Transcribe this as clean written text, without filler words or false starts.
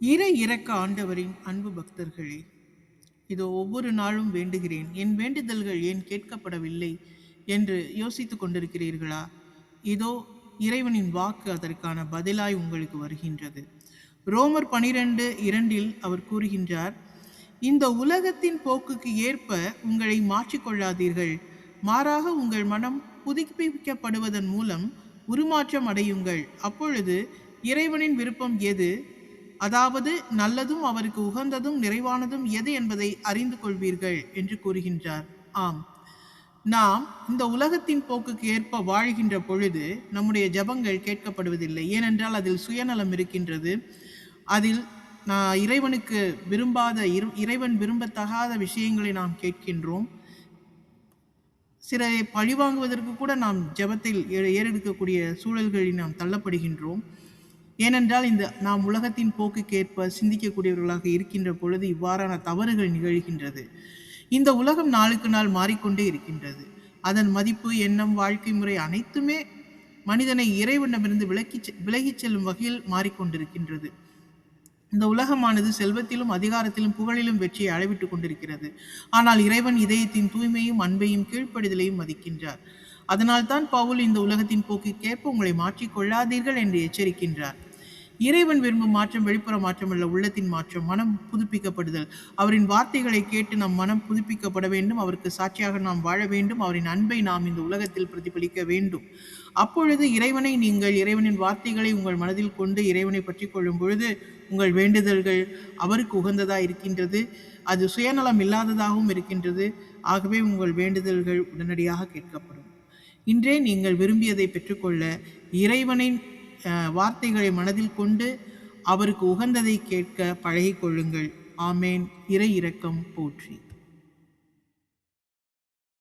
இறை இறக்க ஆண்டவரின் அன்பு பக்தர்களே, இதோ ஒவ்வொரு நாளும் வேண்டுகிறேன், என் வேண்டுதல்கள் ஏன் கேட்கப்படவில்லை என்று யோசித்துக் கொண்டிருக்கிறீர்களா? இதோ இறைவனின் வாக்கு அதற்கான பதிலாய் உங்களுக்கு வருகின்றது. ரோமர் 12:2 அவர் கூறுகின்றார், இந்த உலகத்தின் போக்குக்கு ஏற்ப உங்களை மாற்றிக்கொள்ளாதீர்கள், மாறாக உங்கள் மனம் புதுப்பிக்கப்படுவதன் மூலம் உருமாற்றம் அடையுங்கள். அப்பொழுது இறைவனின் விருப்பம் எது, அதாவது நல்லதும் அவருக்கு உகந்ததும் நிறைவானதும் எது என்பதை அறிந்து கொள்வீர்கள் என்று கூறுகின்றார். ஆம், நாம் இந்த உலகத்தின் போக்குக்கு ஏற்ப வாழ்கின்ற பொழுது நம்முடைய ஜபங்கள் கேட்கப்படுவதில்லை. ஏனென்றால் அதில் சுயநலம் இருக்கின்றது. அதில் இறைவனுக்கு விரும்பாத இறைவன் விரும்பத்தகாத விஷயங்களை நாம் கேட்கின்றோம். சிலரை பழிவாங்குவதற்கு கூட நாம் ஜபத்தில் ஏறெடுக்கக்கூடிய சூழல்களில் நாம் தள்ளப்படுகின்றோம். ஏனென்றால் நாம் உலகத்தின் போக்குக்கேற்ப சிந்திக்கக்கூடியவர்களாக இருக்கின்ற பொழுது இவ்வாறான தவறுகள் நிகழ்கின்றது. இந்த உலகம் நாளுக்கு நாள் மாறிக்கொண்டே இருக்கின்றது. அதன் மதிப்பு, எண்ணம், வாழ்க்கை முறை அனைத்துமே மனிதனை இறைவனிடமிருந்து விலகிச் செல்லும் வகையில் மாறிக்கொண்டிருக்கின்றது. இந்த உலகமானது செல்வத்திலும் அதிகாரத்திலும் புகழிலும் வெற்றியை அளவிட்டுக் கொண்டிருக்கிறது. ஆனால் இறைவன் இதயத்தின் தூய்மையும் அன்பையும் கீழ்ப்படிதலையும் மதிக்கின்றார். அதனால்தான் பவுல் இந்த உலகத்தின் போக்குக்கேற்ப உங்களை மாற்றிக்கொள்ளாதீர்கள் என்று எச்சரிக்கின்றார். இறைவன் விரும்பும் மாற்றம் வெளிப்புற மாற்றம் அல்ல, உள்ளத்தின் மாற்றம், மனம் புதுப்பிக்கப்படுதல். அவரின் வார்த்தைகளை கேட்டு நம் மனம் புதுப்பிக்கப்பட வேண்டும். அவருக்கு சாட்சியாக நாம் வாழ வேண்டும். அவரின் அன்பை நாம் இந்த உலகத்தில் பிரதிபலிக்க வேண்டும். அப்பொழுது இறைவனின் வார்த்தைகளை உங்கள் மனதில் கொண்டு இறைவனை பற்றி கொள்ளும் பொழுது உங்கள் வேண்டுதல்கள் அவருக்கு உகந்ததாக இருக்கின்றது. அது சுயநலம் இல்லாததாகவும் இருக்கின்றது. ஆகவே உங்கள் வேண்டுதல்கள் உடனடியாக கேட்கப்படும். இன்றே நீங்கள் விரும்பியதை பெற்றுக்கொள்ள இறைவனின் வார்த்தைகளை மனதில் கொண்டு அவருக்கு உகந்ததை கேட்க பழகிக் கொள்ளுங்கள். ஆமேன். இறை இரக்கம் போற்றி.